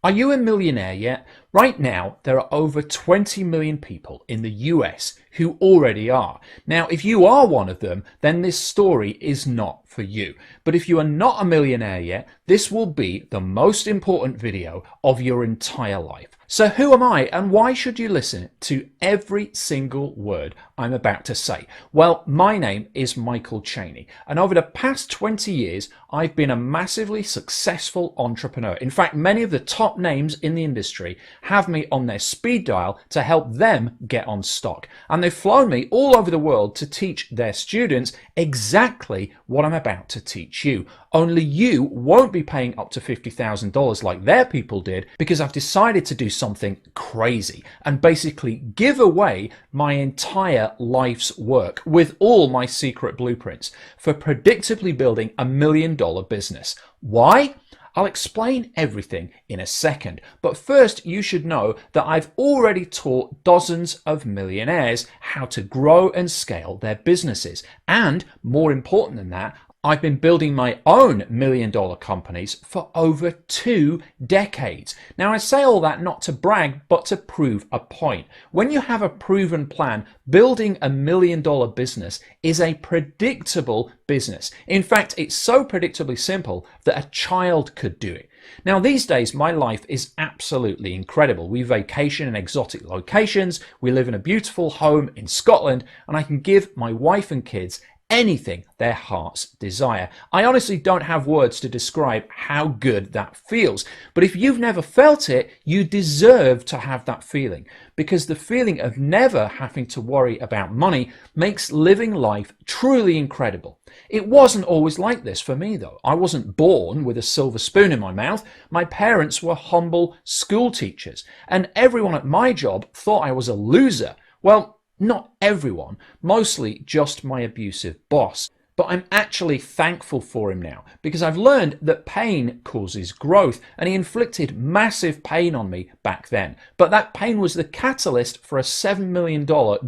Are you a millionaire yet? Right now, there are over 20 million people in the US who already are. Now, if you are one of them, then this story is not for you. But if you are not a millionaire yet, this will be the most important video of your entire life. So who am I and why should you listen to every single word I'm about to say? Well, my name is Michael Cheney, and over the past 20 years, I've been a massively successful entrepreneur. In fact, many of the top names in the industry have me on their speed dial to help them get on stock. And they've flown me all over the world to teach their students exactly what I'm about to teach you. Only you won't be paying up to $50,000 like their people did, because I've decided to do something crazy and basically give away my entire life's work with all my secret blueprints for predictably building $1 million business. Why? I'll explain everything in a second, but first you should know that I've already taught dozens of millionaires how to grow and scale their businesses. And more important than that, I've been building my own $1 million companies for over 2 decades. Now, I say all that not to brag, but to prove a point. When you have a proven plan, building $1 million business is a predictable business. In fact, it's so predictably simple that a child could do it. Now, these days, my life is absolutely incredible. We vacation in exotic locations, we live in a beautiful home in Scotland, and I can give my wife and kids anything their hearts desire. I honestly don't have words to describe how good that feels. But if you've never felt it, you deserve to have that feeling, because the feeling of never having to worry about money makes living life truly incredible. It wasn't always like this for me, though. I wasn't born with a silver spoon in my mouth. My parents were humble school teachers, and everyone at my job thought I was a loser. Well, not everyone, mostly just my abusive boss. But I'm actually thankful for him now, because I've learned that pain causes growth, and he inflicted massive pain on me back then. But that pain was the catalyst for a $7 million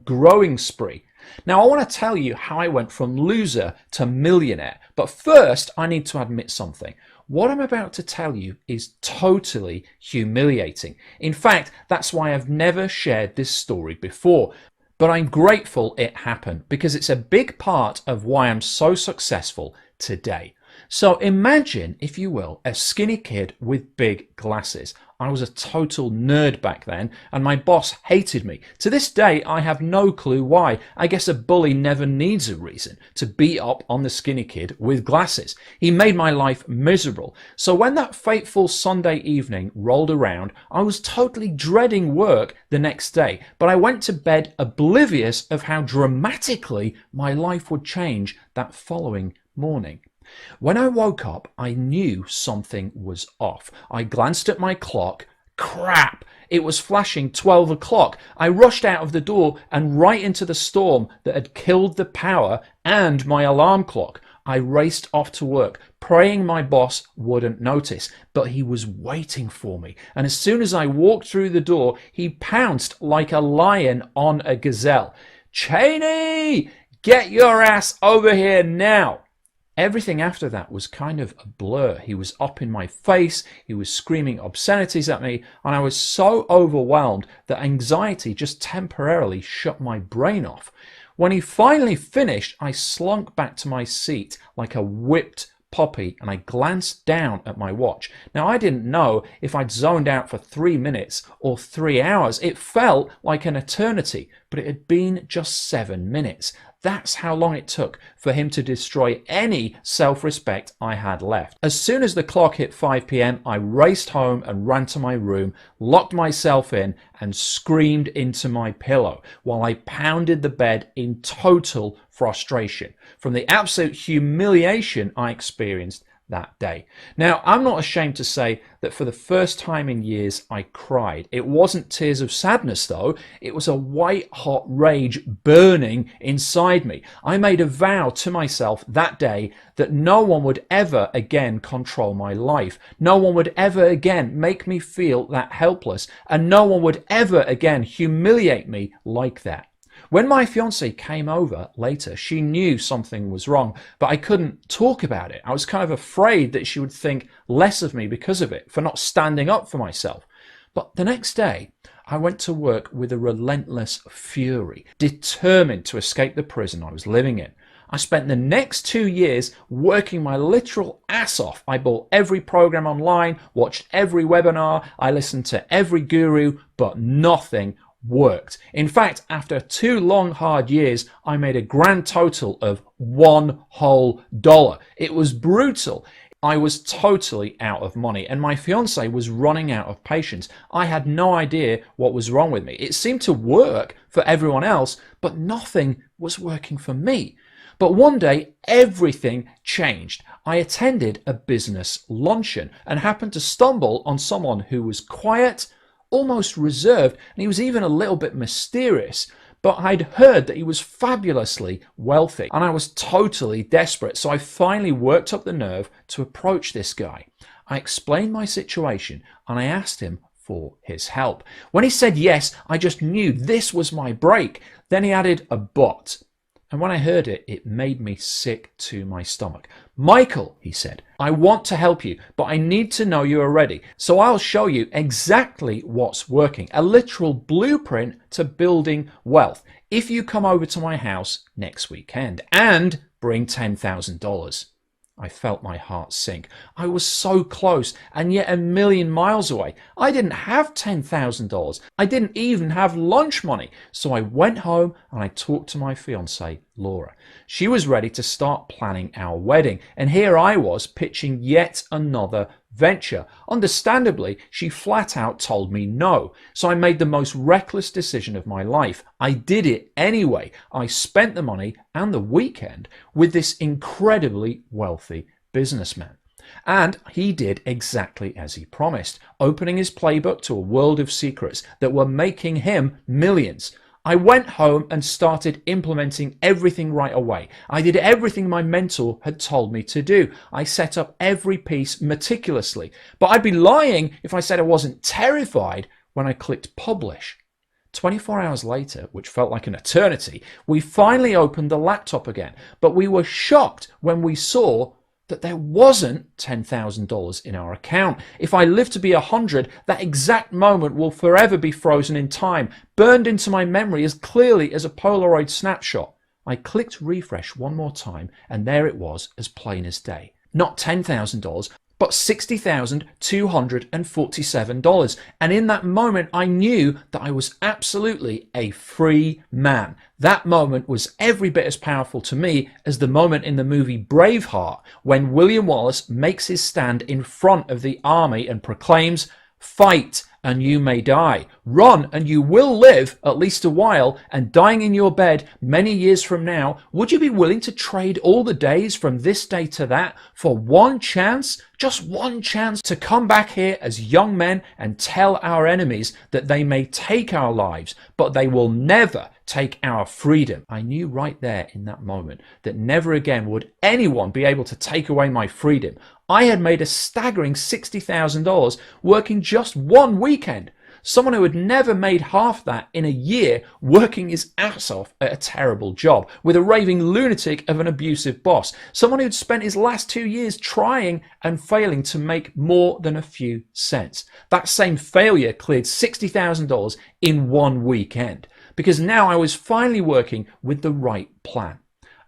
growing spree. Now, I want to tell you how I went from loser to millionaire. But first, I need to admit something. What I'm about to tell you is totally humiliating. In fact, that's why I've never shared this story before. But I'm grateful it happened, because it's a big part of why I'm so successful today. So imagine, if you will, a skinny kid with big glasses. I was a total nerd back then, and my boss hated me. To this day, I have no clue why. I guess a bully never needs a reason to beat up on the skinny kid with glasses. He made my life miserable. So when that fateful Sunday evening rolled around, I was totally dreading work the next day. But I went to bed oblivious of how dramatically my life would change that following morning. When I woke up, I knew something was off. I glanced at my clock. Crap! It was flashing 12 o'clock. I rushed out of the door and right into the storm that had killed the power and my alarm clock. I raced off to work, praying my boss wouldn't notice, but he was waiting for me. And as soon as I walked through the door, he pounced like a lion on a gazelle. "Cheney, get your ass over here now!" Everything after that was kind of a blur. He was up in my face, he was screaming obscenities at me, and I was so overwhelmed that anxiety just temporarily shut my brain off. When he finally finished, I slunk back to my seat like a whipped puppy, and I glanced down at my watch. Now, I didn't know if I'd zoned out for 3 minutes or 3 hours. It felt like an eternity, but it had been just 7 minutes. That's how long it took for him to destroy any self-respect I had left. As soon as the clock hit 5 p.m, I raced home and ran to my room, locked myself in, and screamed into my pillow while I pounded the bed in total frustration from the absolute humiliation I experienced that day. Now, I'm not ashamed to say that for the first time in years, I cried. It wasn't tears of sadness, though. It was a white-hot rage burning inside me. I made a vow to myself that day that no one would ever again control my life. No one would ever again make me feel that helpless, and no one would ever again humiliate me like that. When my fiance came over later, she knew something was wrong, but I couldn't talk about it. I was kind of afraid that she would think less of me because of it, for not standing up for myself. But the next day, I went to work with a relentless fury, determined to escape the prison I was living in. I spent the next 2 years working my literal ass off. I bought every program online, watched every webinar, I listened to every guru, but nothing worked. In fact, after 2 long, hard years, I made a grand total of $1 whole. It was brutal. I was totally out of money, and my fiance was running out of patience. I had no idea what was wrong with me. It seemed to work for everyone else, but nothing was working for me. But one day, everything changed. I attended a business luncheon and happened to stumble on someone who was quiet, almost reserved, and he was even a little bit mysterious. But I'd heard that he was fabulously wealthy, and I was totally desperate. So I finally worked up the nerve to approach this guy. I explained my situation, and I asked him for his help. When he said yes, I just knew this was my break. Then he added a but. And when I heard it, it made me sick to my stomach. Michael, he said, I want to help you, but I need to know you are ready. So I'll show you exactly what's working, a literal blueprint to building wealth, if you come over to my house next weekend and bring $10,000. I felt my heart sink. I was so close and yet a million miles away. I didn't have $10,000. I didn't even have lunch money. So I went home and I talked to my fiancée, Laura. She was ready to start planning our wedding. And here I was pitching yet another venture. Understandably, she flat out told me no. So I made the most reckless decision of my life. I did it anyway. I spent the money and the weekend with this incredibly wealthy businessman. And he did exactly as he promised, opening his playbook to a world of secrets that were making him millions. I went home and started implementing everything right away. I did everything my mentor had told me to do. I set up every piece meticulously. But I'd be lying if I said I wasn't terrified when I clicked publish. 24 hours later, which felt like an eternity, we finally opened the laptop again. But we were shocked when we saw that there wasn't $10,000 in our account. If I live to be 100, that exact moment will forever be frozen in time, burned into my memory as clearly as a Polaroid snapshot. I clicked refresh one more time, and there it was, as plain as day. Not $10,000, but $60,247. And in that moment, I knew that I was absolutely a free man. That moment was every bit as powerful to me as the moment in the movie Braveheart, when William Wallace makes his stand in front of the army and proclaims, "Fight and you may die. Run and you will live at least a while, and dying in your bed many years from now, would you be willing to trade all the days from this day to that for one chance, just one chance to come back here as young men and tell our enemies that they may take our lives, but they will never take our freedom?" I knew right there in that moment that never again would anyone be able to take away my freedom. I had made a staggering $60,000 working just one weekend. Someone who had never made half that in a year working his ass off at a terrible job with a raving lunatic of an abusive boss. Someone who'd spent his last 2 years trying and failing to make more than a few cents. That same failure cleared $60,000 in one weekend, because now I was finally working with the right plan.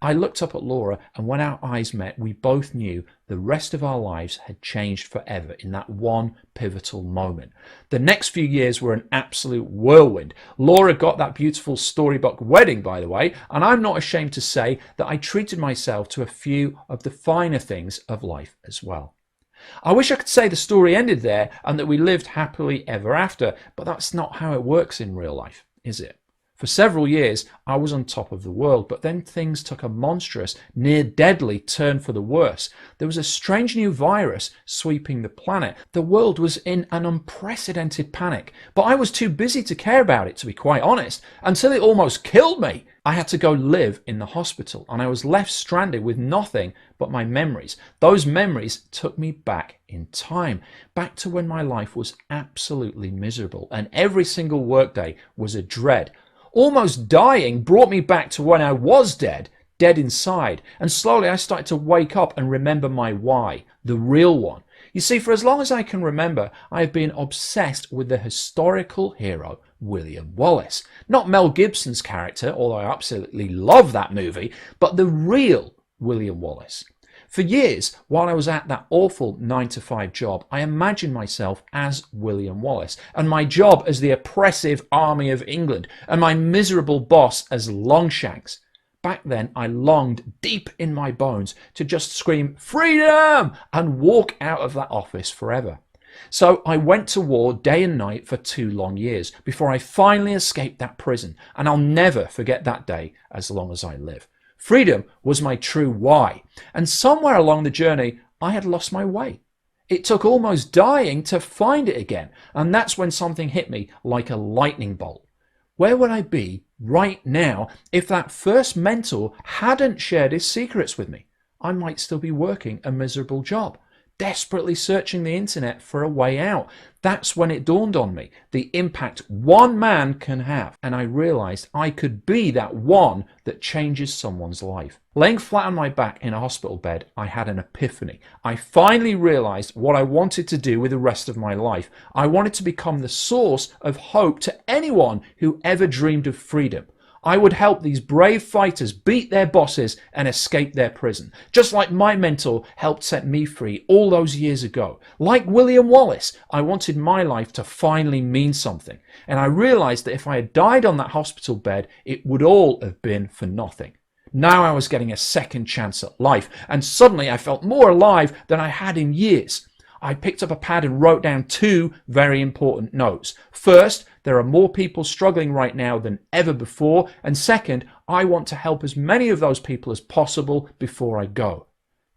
I looked up at Laura, and when our eyes met, we both knew the rest of our lives had changed forever in that one pivotal moment. The next few years were an absolute whirlwind. Laura got that beautiful storybook wedding, by the way, and I'm not ashamed to say that I treated myself to a few of the finer things of life as well. I wish I could say the story ended there and that we lived happily ever after, but that's not how it works in real life, is it? For several years, I was on top of the world, but then things took a monstrous, near deadly turn for the worse. There was a strange new virus sweeping the planet. The world was in an unprecedented panic, but I was too busy to care about it, to be quite honest, until it almost killed me. I had to go live in the hospital, and I was left stranded with nothing but my memories. Those memories took me back in time, back to when my life was absolutely miserable, and every single workday was a dread. Almost dying brought me back to when I was dead inside. And slowly I started to wake up and remember my why, the real one. You see, for as long as I can remember, I have been obsessed with the historical hero, William Wallace. Not Mel Gibson's character, although I absolutely love that movie, but the real William Wallace. For years, while I was at that awful 9-to-5 job, I imagined myself as William Wallace, and my job as the oppressive army of England, and my miserable boss as Longshanks. Back then, I longed deep in my bones to just scream, "Freedom!" and walk out of that office forever. So I went to war day and night for 2 long years before I finally escaped that prison, and I'll never forget that day as long as I live. Freedom was my true why, and somewhere along the journey, I had lost my way. It took almost dying to find it again, and that's when something hit me like a lightning bolt. Where would I be right now if that first mentor hadn't shared his secrets with me? I might still be working a miserable job, desperately searching the internet for a way out. That's when it dawned on me, the impact one man can have. And I realized I could be that one that changes someone's life. Laying flat on my back in a hospital bed, I had an epiphany. I finally realized what I wanted to do with the rest of my life. I wanted to become the source of hope to anyone who ever dreamed of freedom. I would help these brave fighters beat their bosses and escape their prison, just like my mentor helped set me free all those years ago. Like William Wallace, I wanted my life to finally mean something, and I realized that if I had died on that hospital bed, it would all have been for nothing. Now I was getting a second chance at life, and suddenly I felt more alive than I had in years. I picked up a pad and wrote down 2 very important notes. First, there are more people struggling right now than ever before. And second, I want to help as many of those people as possible before I go.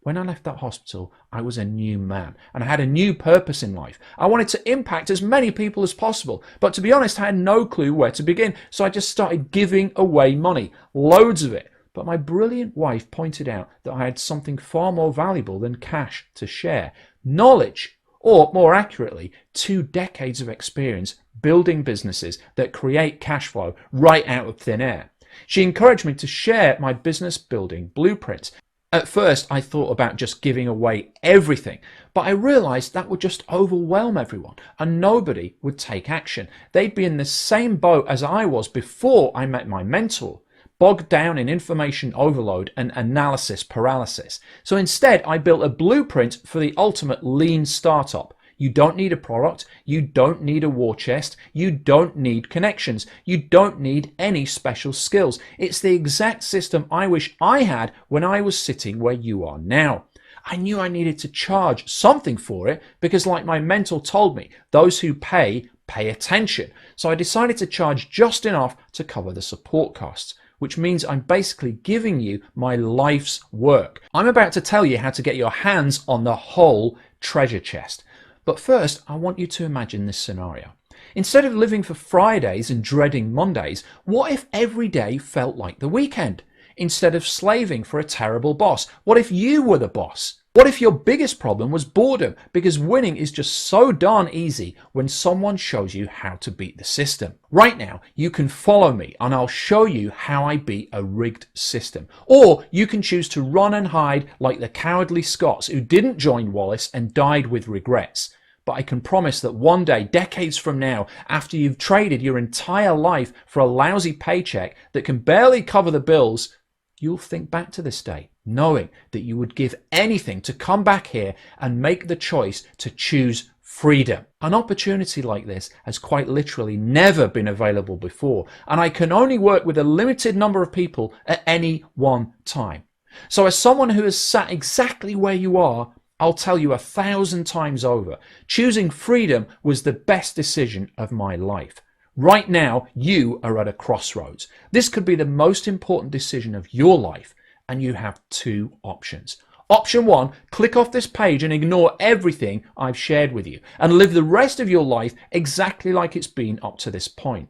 When I left that hospital, I was a new man and I had a new purpose in life. I wanted to impact as many people as possible. But to be honest, I had no clue where to begin. So I just started giving away money, loads of it. But my brilliant wife pointed out that I had something far more valuable than cash to share. Knowledge, or more accurately, 2 decades of experience building businesses that create cash flow right out of thin air. She encouraged me to share my business building blueprints. At first, I thought about just giving away everything, but I realized that would just overwhelm everyone and nobody would take action. They'd be in the same boat as I was before I met my mentor, bogged down in information overload and analysis paralysis. So instead, I built a blueprint for the ultimate lean startup. You don't need a product, you don't need a war chest, you don't need connections, you don't need any special skills. It's the exact system I wish I had when I was sitting where you are now. I knew I needed to charge something for it because, like my mentor told me, those who pay attention. So I decided to charge just enough to cover the support costs, which means I'm basically giving you my life's work. I'm about to tell you how to get your hands on the whole treasure chest. But first, I want you to imagine this scenario. Instead of living for Fridays and dreading Mondays, what if every day felt like the weekend? Instead of slaving for a terrible boss, what if you were the boss? What if your biggest problem was boredom? Because winning is just so darn easy when someone shows you how to beat the system. Right now, you can follow me and I'll show you how I beat a rigged system. Or you can choose to run and hide like the cowardly Scots who didn't join Wallace and died with regrets. But I can promise that one day, decades from now, after you've traded your entire life for a lousy paycheck that can barely cover the bills, you'll think back to this day, knowing that you would give anything to come back here and make the choice to choose freedom. An opportunity like this has quite literally never been available before, and I can only work with a limited number of people at any one time. So as someone who has sat exactly where you are, I'll tell you 1,000 times over, choosing freedom was the best decision of my life. Right now, you are at a crossroads. This could be the most important decision of your life, and you have 2 options. Option 1, click off this page and ignore everything I've shared with you and live the rest of your life exactly like it's been up to this point.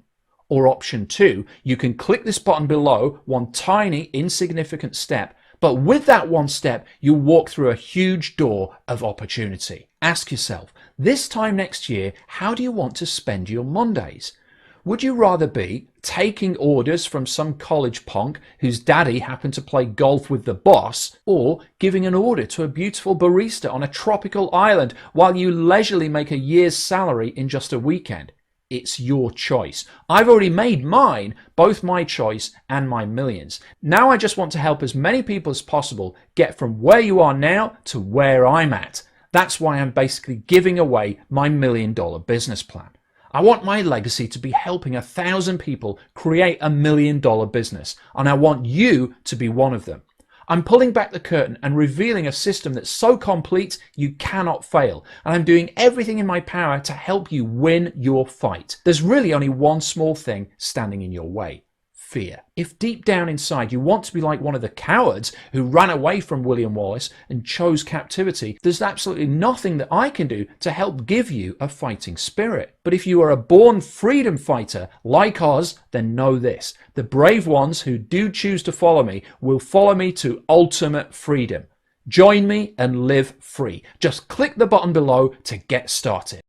Or option 2, you can click this button below, one tiny insignificant step, but with that one step, you'll walk through a huge door of opportunity. Ask yourself, this time next year, how do you want to spend your Mondays? Would you rather be taking orders from some college punk whose daddy happened to play golf with the boss, or giving an order to a beautiful barista on a tropical island while you leisurely make a year's salary in just a weekend? It's your choice. I've already made mine, both my choice and my millions. Now I just want to help as many people as possible get from where you are now to where I'm at. That's why I'm basically giving away my $1 million business plan. I want my legacy to be helping 1,000 people create a $1 million business, and I want you to be one of them. I'm pulling back the curtain and revealing a system that's so complete you cannot fail, and I'm doing everything in my power to help you win your fight. There's really only one small thing standing in your way: fear. If deep down inside you want to be like one of the cowards who ran away from William Wallace and chose captivity, there's absolutely nothing that I can do to help give you a fighting spirit. But if you are a born freedom fighter like Oz, then know this: the brave ones who do choose to follow me will follow me to ultimate freedom. Join me and live free. Just click the button below to get started.